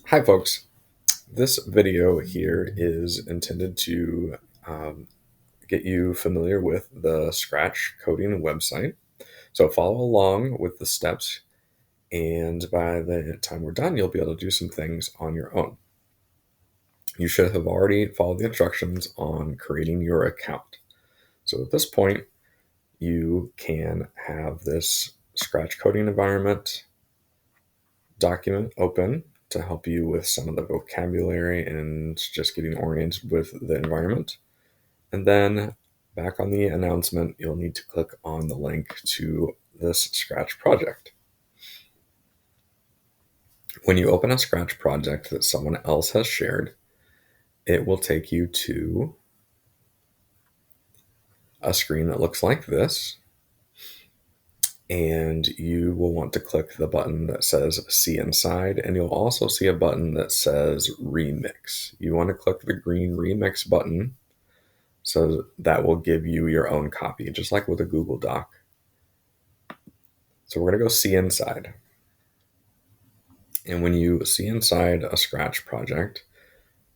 Hi, folks. This video here is intended to um, get you familiar with the Scratch coding website. So follow along with the steps, and by the time we're done, you'll be able to do some things on your own. You should have already followed the instructions on creating your account. So at this point, you can have this Scratch coding environment document open to help you with some of the vocabulary and just getting oriented with the environment. And then back on the announcement, you'll need to click on the link to this Scratch project. When you open a Scratch project that someone else has shared, it will take you to a screen that looks like this. And you will want to click the button that says See Inside, and you'll also see a button that says Remix. You want to click the green Remix button, so that will give you your own copy, just like with a Google Doc. So we're going to go see inside. And when you see inside a Scratch project,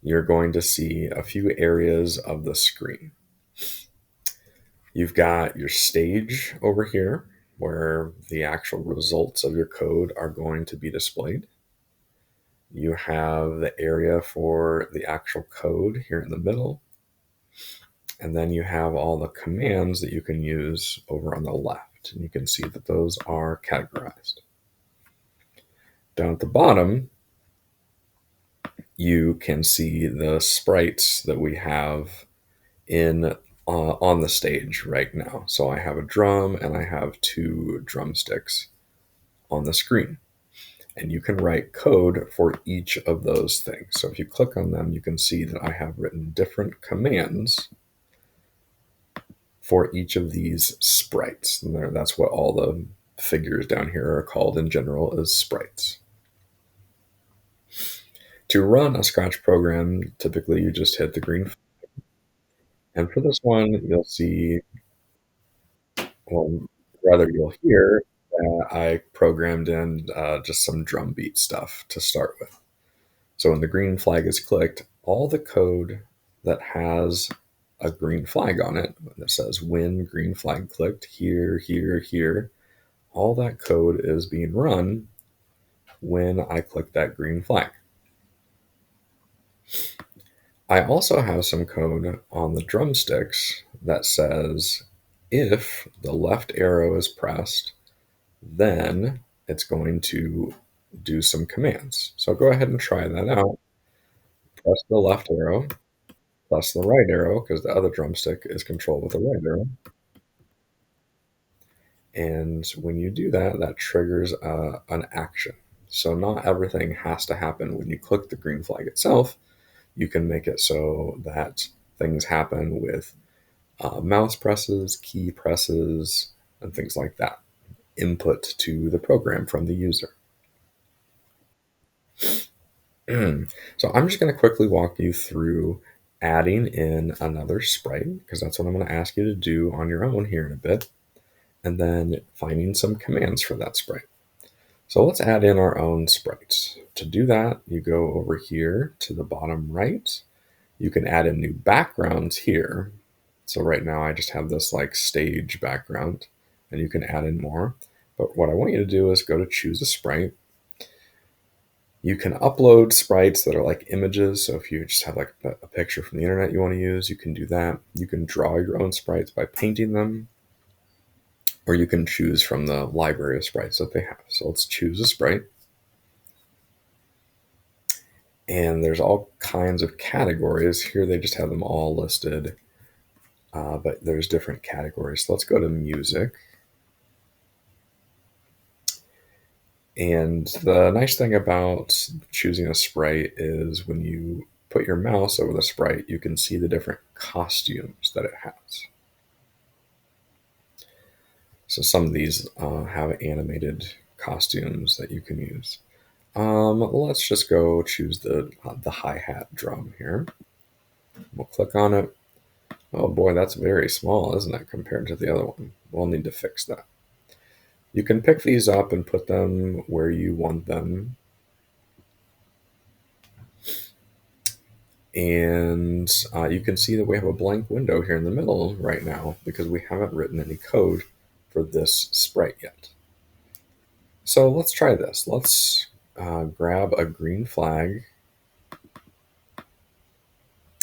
you're going to see a few areas of the screen. You've got your stage over here, where the actual results of your code are going to be displayed. You have the area for the actual code here in the middle. And then you have all the commands that you can use over on the left. And you can see that those are categorized. Down at the bottom, you can see the sprites that we have in on the stage right now. So I have a drum and I have two drumsticks on the screen. And you can write code for each of those things. So if you click on them, you can see that I have written different commands for each of these sprites. And that's what all the figures down here are called in general, as sprites. To run a Scratch program, typically you just hit the green. And for this one, you'll see, well, rather you'll hear that I programmed in just some drum beat stuff to start with. So when the green flag is clicked, all the code that has a green flag on it, that says when green flag clicked, here, here, here, all that code is being run when I click that green flag. I also have some code on the drumsticks that says if the left arrow is pressed, then it's going to do some commands. So go ahead and try that out. Press the left arrow, press the right arrow, because the other drumstick is controlled with the right arrow. And when you do that, that triggers an action. So not everything has to happen when you click the green flag itself. You can make it so that things happen with mouse presses, key presses, and things like that. Input to the program from the user. So I'm just going to quickly walk you through adding in another sprite, because that's what I'm going to ask you to do on your own here in a bit, and then finding some commands for that sprite. So let's add in our own sprites. To do that, you go over here to the bottom right. You can add in new backgrounds here. So right now I just have this like stage background, and you can add in more. But what I want you to do is go to choose a sprite. You can upload sprites that are like images. So if you just have like a picture from the internet you want to use, you can do that. You can draw your own sprites by painting them, or you can choose from the library of sprites that they have. So let's choose a sprite. And there's all kinds of categories. Here they just have them all listed, but there's different categories. So let's go to music. And the nice thing about choosing a sprite is when you put your mouse over the sprite, you can see the different costumes that it has. So some of these have animated costumes that you can use. Let's just go choose the hi-hat drum here. We'll click on it. Oh boy, that's very small, isn't it, compared to the other one? We'll need to fix that. You can pick these up and put them where you want them. And you can see that we have a blank window here in the middle right now because we haven't written any code for this sprite yet. So let's try this. Let's grab a green flag.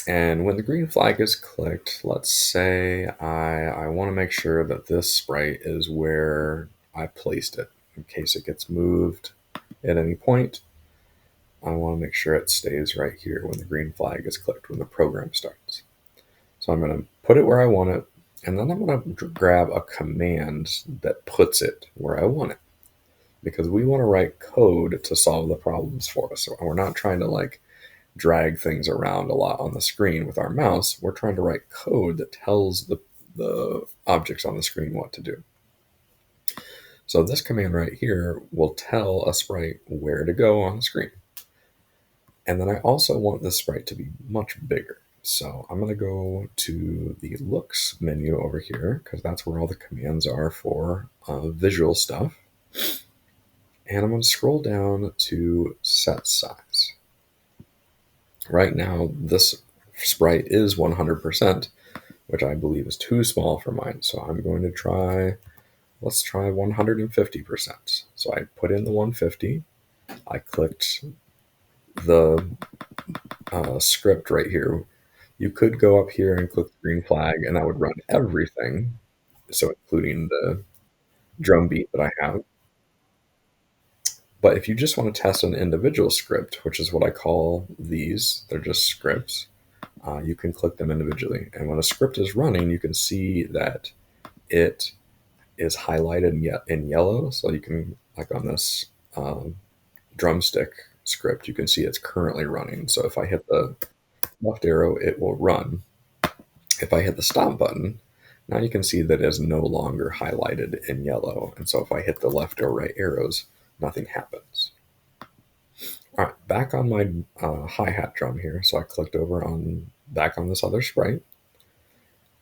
And when the green flag is clicked, let's say I want to make sure that this sprite is where I placed it. In case it gets moved at any point, I want to make sure it stays right here when the green flag is clicked, when the program starts. So I'm going to put it where I want it, and then I'm going to grab a command that puts it where I want it. Because we want to write code to solve the problems for us. So we're not trying to like drag things around a lot on the screen with our mouse. We're trying to write code that tells the objects on the screen what to do. So this command right here will tell a sprite where to go on the screen. And then I also want this sprite to be much bigger. So I'm going to go to the looks menu over here because that's where all the commands are for visual stuff. And I'm going to scroll down to set size. Right now, this sprite is 100%, which I believe is too small for mine. So I'm going to try, let's try 150%. So I put in the 150. I clicked the script right here. You could go up here and click the green flag, and that would run everything. So including the drum beat that I have. But if you just want to test an individual script, which is what I call these, they're just scripts, you can click them individually. And when a script is running, you can see that it is highlighted in yellow. So you can, like on this drumstick script, you can see it's currently running. So if I hit the left arrow, it will run. If I hit the stop button, now you can see that it is no longer highlighted in yellow. And so if I hit the left or right arrows, nothing happens. All right, back on my hi-hat drum here. So I clicked over on back on this other sprite.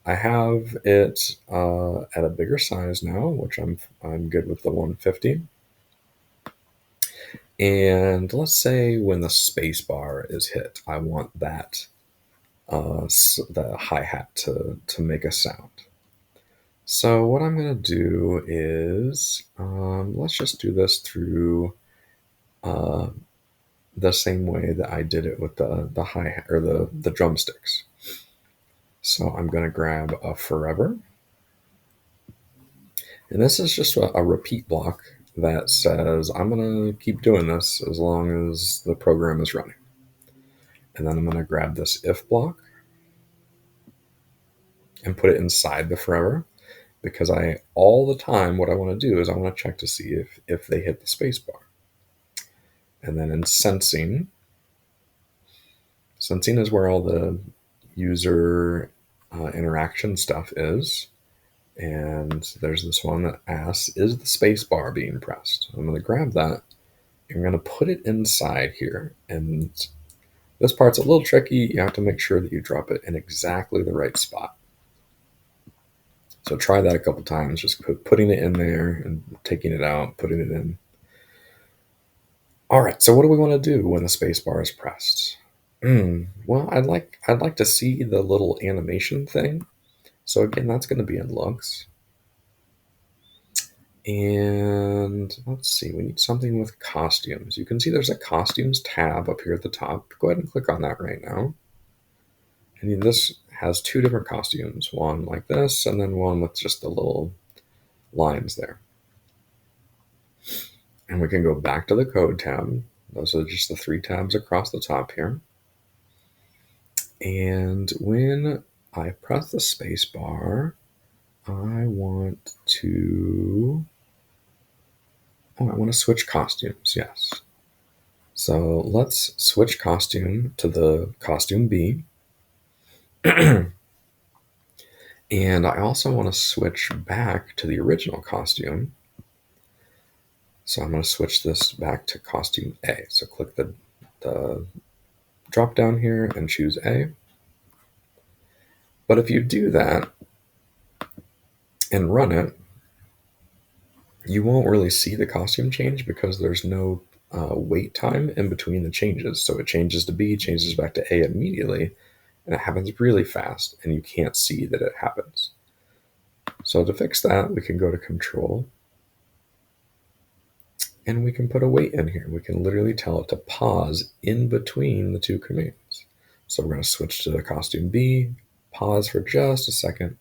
I have it at a bigger size now, which I'm good with the 150. And let's say when the space bar is hit, I want that the hi-hat to make a sound. So what I'm going to do is let's just do this through the same way that I did it with the hi-hat or the drumsticks. So I'm going to grab a forever. And this is just a repeat block that says I'm going to keep doing this as long as the program is running. And then I'm going to grab this if block and put it inside the forever because all the time what I want to do is I want to check to see if they hit the space bar. And then in sensing is where all the user interaction stuff is. And there's this one that asks, is the space bar being pressed? I'm going to grab that. I'm going to put it inside here. And this part's a little tricky. You have to make sure that you drop it in exactly the right spot. So try that a couple times, just putting it in there and taking it out, putting it in. All right, so what do we want to do when the space bar is pressed? Well, I'd like to see the little animation thing. So again, that's going to be in looks. And let's see, we need something with costumes. You can see there's a costumes tab up here at the top. Go ahead and click on that right now. And this has two different costumes, one like this, and then one with just the little lines there. And we can go back to the code tab. Those are just the three tabs across the top here. And when I press the space bar, I want to switch costumes, yes. So let's switch costume to the costume B. And I also want to switch back to the original costume. So I'm going to switch this back to costume A. So click the drop down here and choose A. But if you do that and run it, you won't really see the costume change because there's no wait time in between the changes. So it changes to B, changes back to A immediately, and it happens really fast, and you can't see that it happens. So to fix that, we can go to Control, and we can put a wait in here. We can literally tell it to pause in between the two commands. So we're going to switch to the costume B, pause for just a second,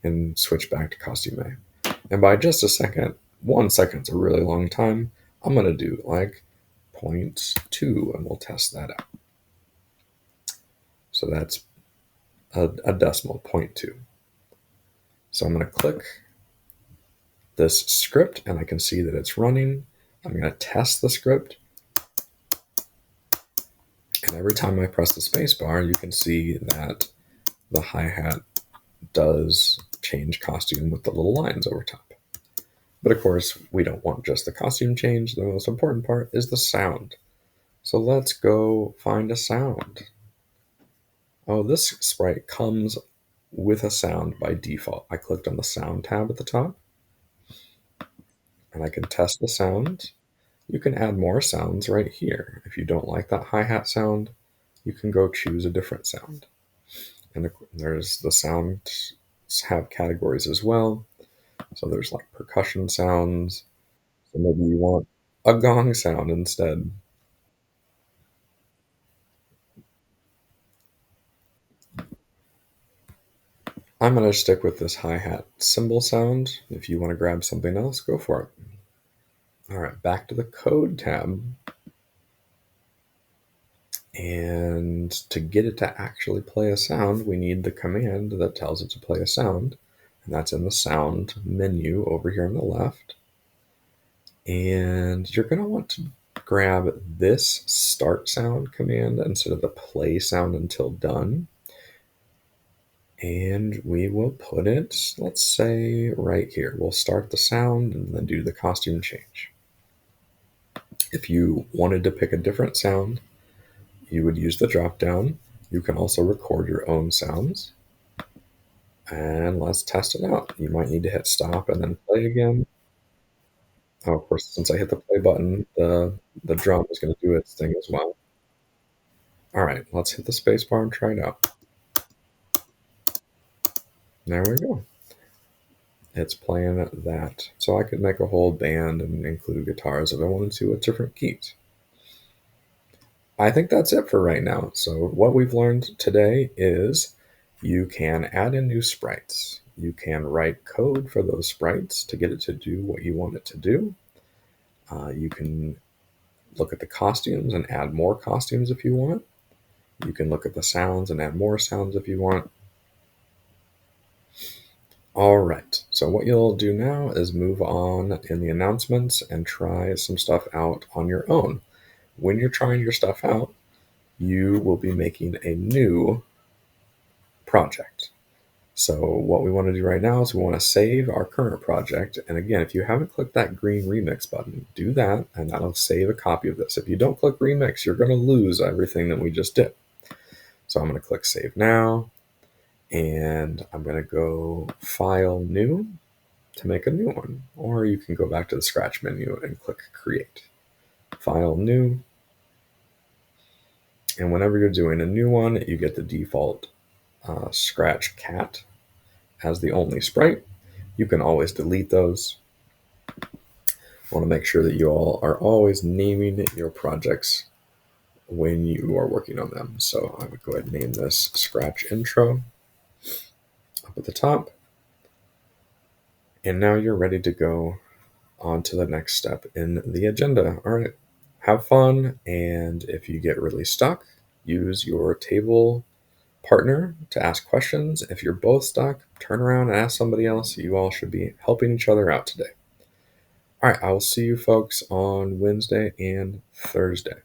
and switch back to costume A. And by just a second, 1 second's a really long time. I'm going to do like 0.2, and we'll test that out. So that's a decimal, 0.2. So I'm going to click this script, and I can see that it's running. I'm going to test the script. And every time I press the space bar, you can see that the hi-hat does change costume with the little lines over top. But of course, we don't want just the costume change. The most important part is the sound. So let's go find a sound. Oh, this sprite comes with a sound by default. I clicked on the sound tab at the top, and I can test the sound. You can add more sounds right here. If you don't like that hi-hat sound, you can go choose a different sound. And there's the sounds have categories as well. So there's like percussion sounds. So maybe you want a gong sound instead. I'm going to stick with this hi-hat cymbal sound. If you want to grab something else, go for it. All right, back to the code tab. And to get it to actually play a sound, we need the command that tells it to play a sound. And that's in the sound menu over here on the left. And you're going to want to grab this start sound command instead of the play sound until done. And we will put it, let's say, right here. We'll start the sound and then do the costume change. If you wanted to pick a different sound, you would use the drop down. You can also record your own sounds. And let's test it out. You might need to hit stop and then play again. Oh, of course, since I hit the play button, the drum is going to do its thing as well. All right, let's hit the space bar and try it out. There we go. It's playing that. So I could make a whole band and include guitars if I wanted to with different keys. I think that's it for right now. So what we've learned today is you can add in new sprites. You can write code for those sprites to get it to do what you want it to do. You can look at the costumes and add more costumes if you want. You can look at the sounds and add more sounds if you want. All right, so what you'll do now is move on in the announcements and try some stuff out on your own. When you're trying your stuff out, you will be making a new project. So what we want to do right now is we want to save our current project. And again, if you haven't clicked that green remix button, do that, and that'll save a copy of this. If you don't click remix, you're going to lose everything that we just did. So I'm going to click save now, and I'm going to go file new to make a new one. Or you can go back to the scratch menu and click create. File new. And whenever you're doing a new one, you get the default scratch cat as the only sprite. You can always delete those. Want to make sure that you all are always naming your projects when you are working on them. So I would go ahead and name this scratch intro up at the top. And now you're ready to go on to the next step in the agenda. All right, have fun. And if you get really stuck, use your table partner to ask questions. If you're both stuck, turn around and ask somebody else. You all should be helping each other out today. All right, I will see you folks on Wednesday and Thursday.